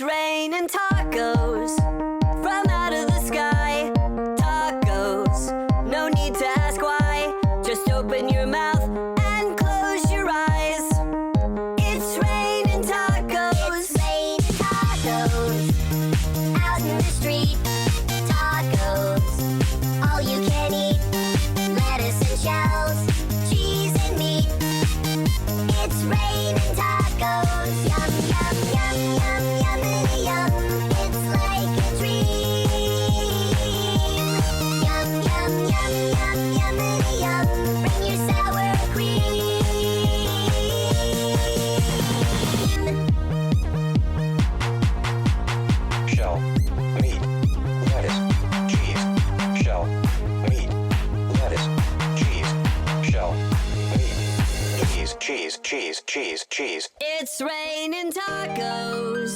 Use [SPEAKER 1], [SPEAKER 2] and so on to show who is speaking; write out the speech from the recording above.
[SPEAKER 1] It's raining tacos from out of the sky. Tacos, no need to ask why. Just open your mouth and close your eyes. It's raining tacos.
[SPEAKER 2] It's raining tacos out in the street. Tacos, all you can eat. Lettuce and shells, cheese and meat. It's raining tacos. Yum, yum, yum, yum, yummity yum. It's like a dream. Yum, yum, yum, yum, yummity yum. Bring your sour cream.
[SPEAKER 3] Shell, meat, lettuce, cheese. Shell, meat, lettuce, cheese. Shell, meat, cheese, cheese, cheese, cheese, cheese.
[SPEAKER 1] It's raining tacos.